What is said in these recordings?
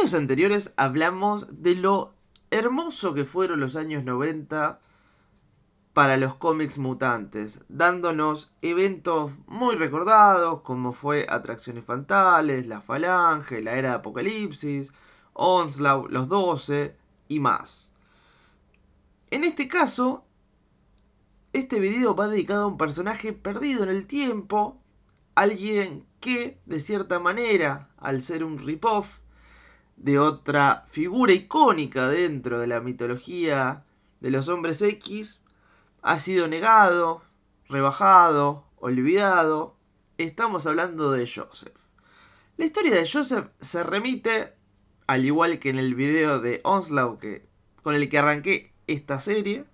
episodios anteriores hablamos de lo hermoso que fueron los años 90 para los cómics mutantes, dándonos eventos muy recordados como fue Atracciones Fatales, La Falange, la Era de Apocalipsis, Onslaught, Los 12 y más. En este caso, este video va dedicado a un personaje perdido en el tiempo, alguien que, de cierta manera, al ser un rip-off de otra figura icónica dentro de la mitología de los hombres X, ha sido negado, rebajado, olvidado. Estamos hablando de Joseph. La historia de Joseph se remite, al igual que en el video de Onslaught con el que arranqué esta serie,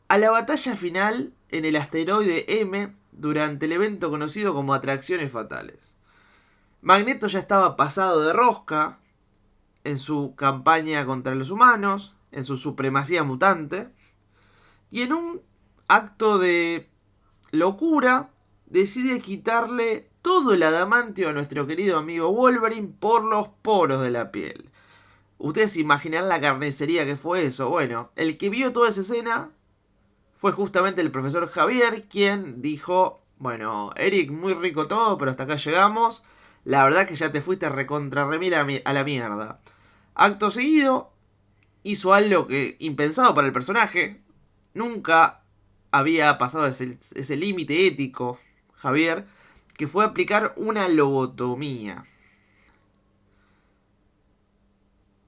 a la batalla final en el asteroide M durante el evento conocido como Atracciones Fatales. Magneto ya estaba pasado de rosca en su campaña contra los humanos, en su supremacía mutante, y en un acto de locura decide quitarle todo el adamantio a nuestro querido amigo Wolverine por los poros de la piel. Ustedes se imaginarán la carnicería que fue eso. Bueno, el que vio toda esa escena fue justamente el profesor Javier, quien dijo: bueno, Eric, muy rico todo, pero hasta acá llegamos. La verdad que ya te fuiste recontra remil a la mierda. Acto seguido, hizo algo que impensado para el personaje. Nunca había pasado ese límite ético, Javier, que fue aplicar una lobotomía.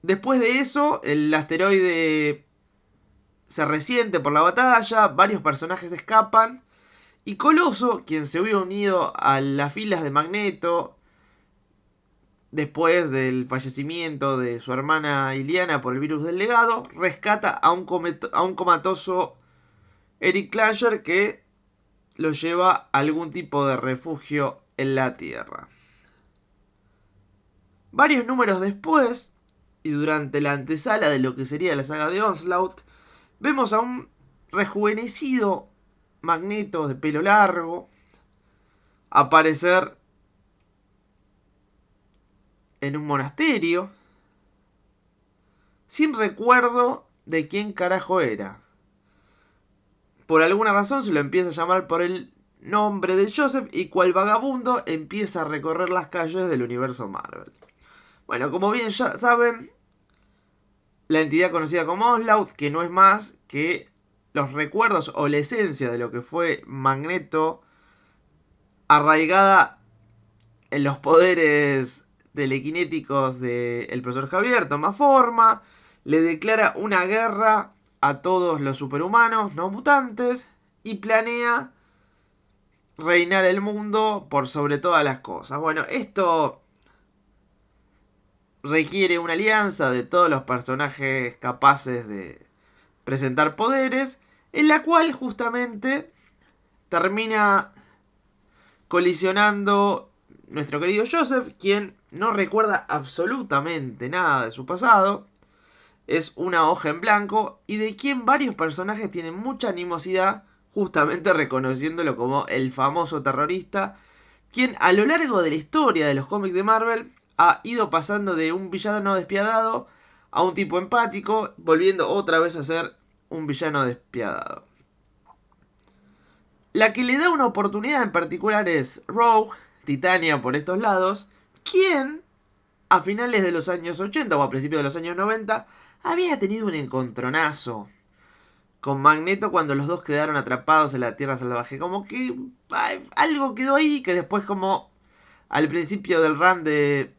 Después de eso, el asteroide se resiente por la batalla, varios personajes escapan, y Coloso, quien se había unido a las filas de Magneto después del fallecimiento de su hermana Iliana por el virus del legado, rescata a un comatoso Eric Klanger que lo lleva a algún tipo de refugio en la Tierra. Varios números después, y durante la antesala de lo que sería la saga de Onslaught, vemos a un rejuvenecido Magneto de pelo largo aparecer en un monasterio sin recuerdo de quién carajo era. Por alguna razón se lo empieza a llamar por el nombre de Joseph y cual vagabundo empieza a recorrer las calles del universo Marvel. Bueno, como bien ya saben, la entidad conocida como Onslaught, que no es más que los recuerdos o la esencia de lo que fue Magneto arraigada en los poderes telequinéticos del profesor Javier, toma forma, le declara una guerra a todos los superhumanos no mutantes y planea reinar el mundo por sobre todas las cosas. Bueno, esto requiere una alianza de todos los personajes capaces de presentar poderes, en la cual justamente termina colisionando nuestro querido Joseph, quien no recuerda absolutamente nada de su pasado, es una hoja en blanco y de quien varios personajes tienen mucha animosidad, justamente reconociéndolo como el famoso terrorista, quien a lo largo de la historia de los cómics de Marvel ha ido pasando de un villano despiadado a un tipo empático, volviendo otra vez a ser un villano despiadado. La que le da una oportunidad en particular es Rogue, Titania por estos lados, quien a finales de los años 80 o a principios de los años 90 había tenido un encontronazo con Magneto cuando los dos quedaron atrapados en la Tierra Salvaje. Como que algo quedó ahí que después, como al principio del run de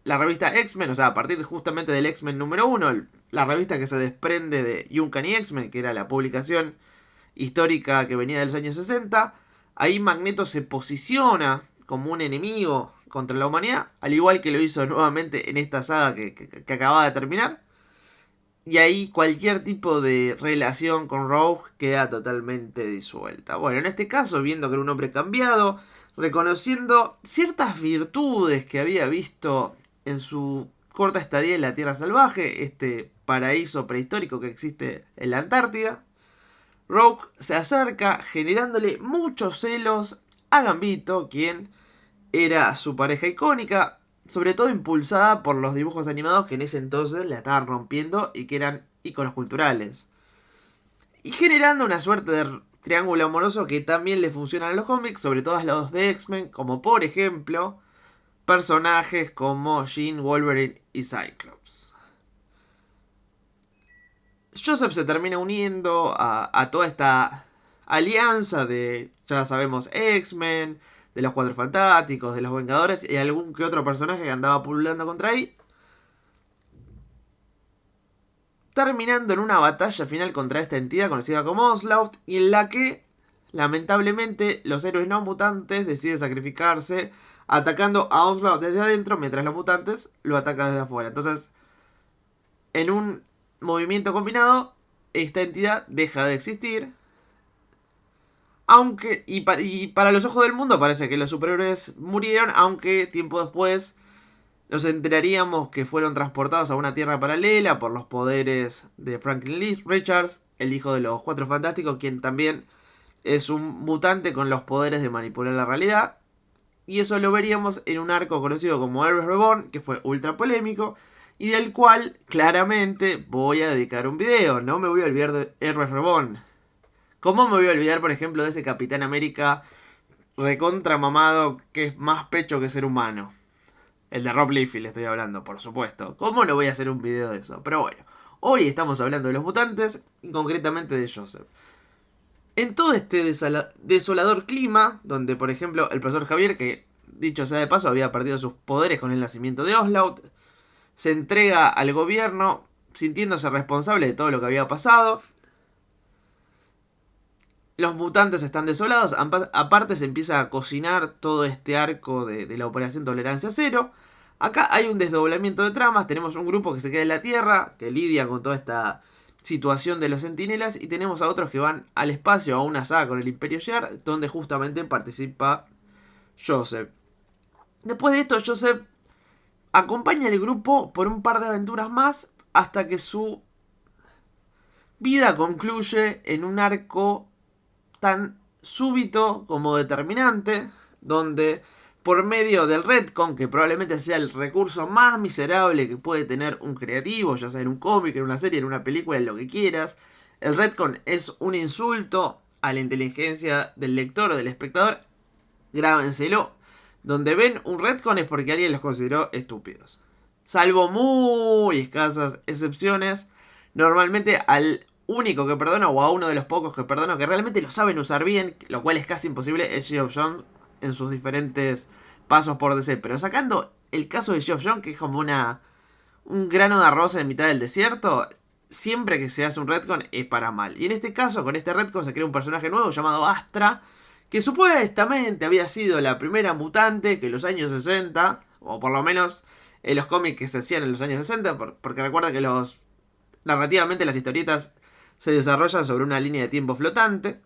la revista X-Men, o sea, a partir justamente del X-Men número 1, la revista que se desprende de Uncanny X-Men, que era la publicación histórica que venía de los años 60, ahí Magneto se posiciona como un enemigo contra la humanidad, al igual que lo hizo nuevamente en esta saga que acababa de terminar. Y ahí cualquier tipo de relación con Rogue queda totalmente disuelta. Bueno, en este caso, viendo que era un hombre cambiado, reconociendo ciertas virtudes que había visto en su corta estadía en la Tierra Salvaje, este paraíso prehistórico que existe en la Antártida, Rogue se acerca generándole muchos celos a Gambito, quien era su pareja icónica, sobre todo impulsada por los dibujos animados que en ese entonces la estaban rompiendo y que eran íconos culturales. Y generando una suerte de triángulo amoroso que también le funciona a los cómics, sobre todo a los de X-Men, como por ejemplo personajes como Jean, Wolverine y Cyclops. Joseph se termina uniendo a toda esta alianza de, ya sabemos, X-Men, de los Cuatro Fantásticos, de los Vengadores y algún que otro personaje que andaba pululando contra ahí. Terminando en una batalla final contra esta entidad conocida como Onslaught, y en la que, lamentablemente, los héroes no mutantes deciden sacrificarse atacando a Onslaught desde adentro, mientras los mutantes lo atacan desde afuera. Entonces, en un movimiento combinado, esta entidad deja de existir. Aunque, y para los ojos del mundo parece que los superhéroes murieron, aunque tiempo después nos enteraríamos que fueron transportados a una tierra paralela por los poderes de Franklin Richards, el hijo de los Cuatro Fantásticos, quien también es un mutante con los poderes de manipular la realidad. Y eso lo veríamos en un arco conocido como Héroes Reborn, que fue ultra polémico, y del cual claramente voy a dedicar un video. No me voy a olvidar de Héroes Reborn. ¿Cómo me voy a olvidar, por ejemplo, de ese Capitán América recontra mamado que es más pecho que ser humano? El de Rob Liefeld le estoy hablando, por supuesto. ¿Cómo no voy a hacer un video de eso? Pero bueno, hoy estamos hablando de los mutantes, y concretamente de Joseph. En todo este desolador clima, donde por ejemplo el profesor Javier, que dicho sea de paso había perdido sus poderes con el nacimiento de Onslaught, se entrega al gobierno sintiéndose responsable de todo lo que había pasado. Los mutantes están desolados, aparte se empieza a cocinar todo este arco de la Operación Tolerancia Cero. Acá hay un desdoblamiento de tramas, tenemos un grupo que se queda en la Tierra, que lidia con toda esta situación de los centinelas, y tenemos a otros que van al espacio, a una saga con el Imperio Shi'ar, donde justamente participa Joseph. Después de esto, Joseph acompaña al grupo por un par de aventuras más, hasta que su vida concluye en un arco tan súbito como determinante, donde por medio del retcon, que probablemente sea el recurso más miserable que puede tener un creativo, ya sea en un cómic, en una serie, en una película, en lo que quieras, el retcon es un insulto a la inteligencia del lector o del espectador. Grábenselo. Donde ven un retcon es porque alguien los consideró estúpidos. Salvo muy escasas excepciones, normalmente al único que perdono, o a uno de los pocos que perdono, que realmente lo saben usar bien, lo cual es casi imposible, es Geoff Johns en sus diferentes pasos por DC. Pero sacando el caso de Geoff Johns, que es como un grano de arroz en mitad del desierto, siempre que se hace un retcon es para mal. Y en este caso, con este retcon se crea un personaje nuevo llamado Astra, que supuestamente había sido la primera mutante que en los años 60, o por lo menos en los cómics que se hacían en los años 60, porque recuerda que narrativamente las historietas se desarrollan sobre una línea de tiempo flotante.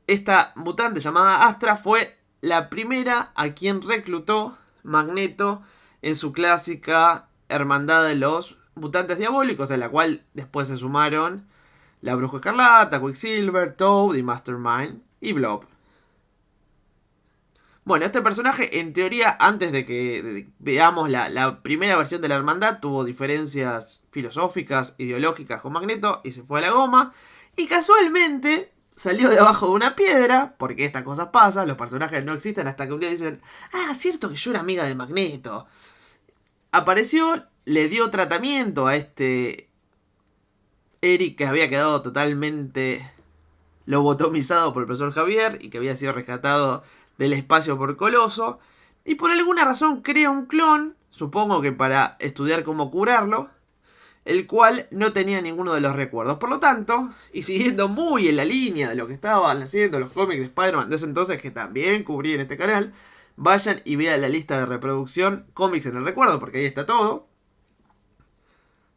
Esta mutante llamada Astra fue la primera a quien reclutó Magneto en su clásica hermandad de los mutantes diabólicos, a la cual después se sumaron la Bruja Escarlata, Quicksilver, Toad y Mastermind y Blob. Bueno, este personaje, en teoría, antes de que veamos la primera versión de la hermandad, tuvo diferencias filosóficas, ideológicas con Magneto y se fue a la goma. Y casualmente salió de abajo de una piedra, porque estas cosas pasan, los personajes no existen hasta que un día dicen, ah, cierto que yo era amiga de Magneto. Apareció, le dio tratamiento a este Eric, que había quedado totalmente lobotomizado por el profesor Javier y que había sido rescatado del espacio por Coloso, y por alguna razón crea un clon, supongo que para estudiar cómo curarlo, el cual no tenía ninguno de los recuerdos. Por lo tanto, y siguiendo muy en la línea de lo que estaban haciendo los cómics de Spider-Man de ese entonces, que también cubrí en este canal, vayan y vean la lista de reproducción cómics en el recuerdo, porque ahí está todo.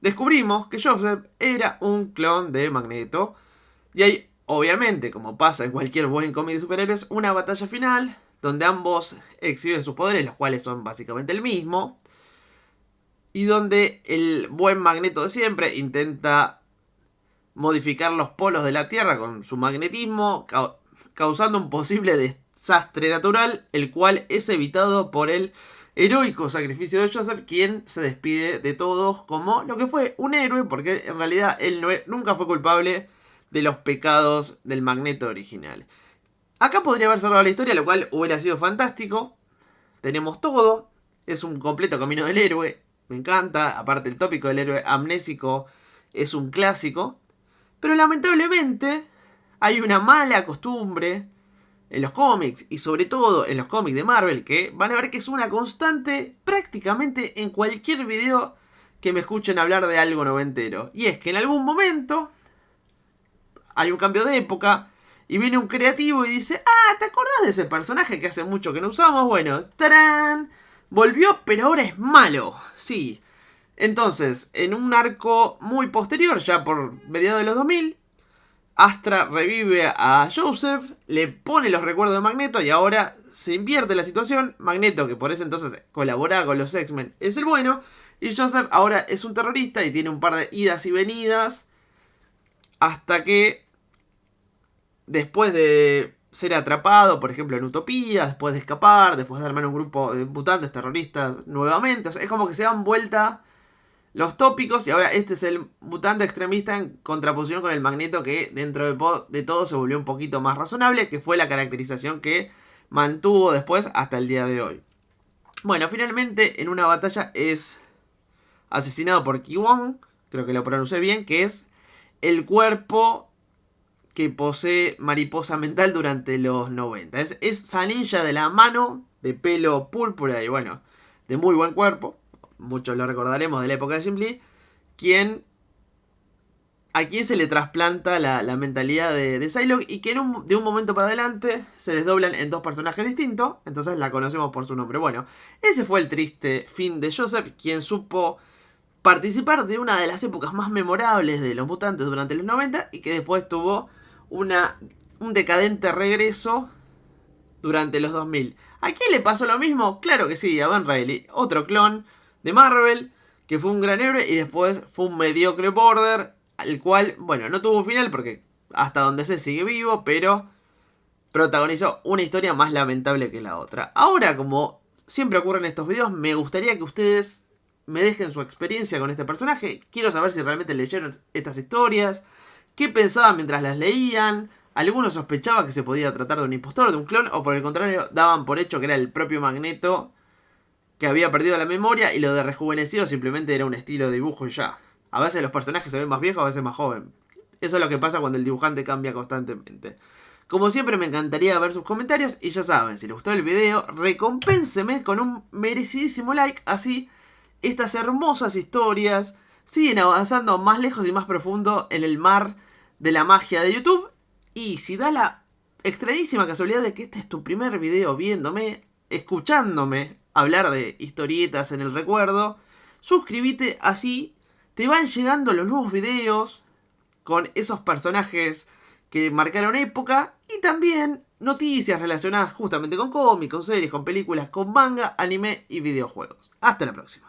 Descubrimos que Joseph era un clon de Magneto, y hay, obviamente, como pasa en cualquier buen cómic de superhéroes, una batalla final donde ambos exhiben sus poderes, los cuales son básicamente el mismo, y donde el buen Magneto de siempre intenta modificar los polos de la Tierra con su magnetismo, causando un posible desastre natural, el cual es evitado por el heroico sacrificio de Joseph, quien se despide de todos como lo que fue un héroe, porque en realidad él nunca fue culpable de los pecados del Magneto original. Acá podría haber cerrado la historia, lo cual hubiera sido fantástico. Tenemos todo, es un completo camino del héroe, me encanta, aparte el tópico del héroe amnésico es un clásico, pero lamentablemente hay una mala costumbre en los cómics, y sobre todo en los cómics de Marvel, que van a ver que es una constante prácticamente en cualquier video que me escuchen hablar de algo noventero. Y es que en algún momento hay un cambio de época y viene un creativo y dice: ah, ¿te acordás de ese personaje que hace mucho que no usamos? Bueno, ¡tarán! Volvió, pero ahora es malo. Sí. Entonces, en un arco muy posterior, ya por mediados de los 2000, Astra revive a Joseph, le pone los recuerdos de Magneto y ahora se invierte la situación. Magneto, que por ese entonces colaboraba con los X-Men, es el bueno. Y Joseph ahora es un terrorista y tiene un par de idas y venidas. Hasta que, después de ser atrapado, por ejemplo, en Utopía, después de escapar, después de armar un grupo de mutantes terroristas nuevamente, o sea, es como que se dan vuelta los tópicos y ahora este es el mutante extremista en contraposición con el Magneto, que dentro de todo se volvió un poquito más razonable, que fue la caracterización que mantuvo después hasta el día de hoy. Bueno, finalmente en una batalla es asesinado por Ki-Wong, creo que lo pronuncié bien, que es el cuerpo que posee Mariposa Mental durante los 90. Es esa ninja de la mano, de pelo púrpura y bueno, de muy buen cuerpo. Muchos lo recordaremos de la época de Jim Lee, a quien se le trasplanta la mentalidad de Psylocke y que de un momento para adelante se desdoblan en dos personajes distintos, entonces la conocemos por su nombre. Bueno, ese fue el triste fin de Joseph, quien supo participar de una de las épocas más memorables de los mutantes durante los 90 y que después tuvo un decadente regreso durante los 2000. ¿A quién le pasó lo mismo? Claro que sí, a Ben Reilly, otro clon de Marvel, que fue un gran héroe y después fue un mediocre border, al cual, bueno, no tuvo final porque hasta donde se sigue vivo, pero protagonizó una historia más lamentable que la otra. Ahora, como siempre ocurre en estos videos, me gustaría que ustedes me dejen su experiencia con este personaje. Quiero saber si realmente leyeron estas historias, qué pensaban mientras las leían. Algunos sospechaban que se podía tratar de un impostor, de un clon, o por el contrario, daban por hecho que era el propio Magneto que había perdido la memoria y lo de rejuvenecido simplemente era un estilo de dibujo y ya. A veces los personajes se ven más viejos, a veces más jóvenes. Eso es lo que pasa cuando el dibujante cambia constantemente. Como siempre, me encantaría ver sus comentarios y ya saben, si les gustó el video, recompénseme con un merecidísimo like, así estas hermosas historias siguen avanzando más lejos y más profundo en el mar de la magia de YouTube. Y si da la extrañísima casualidad de que este es tu primer video viéndome, escuchándome hablar de historietas en el recuerdo, suscríbete, así te van llegando los nuevos videos con esos personajes que marcaron época y también noticias relacionadas justamente con cómics, con series, con películas, con manga, anime y videojuegos. Hasta la próxima.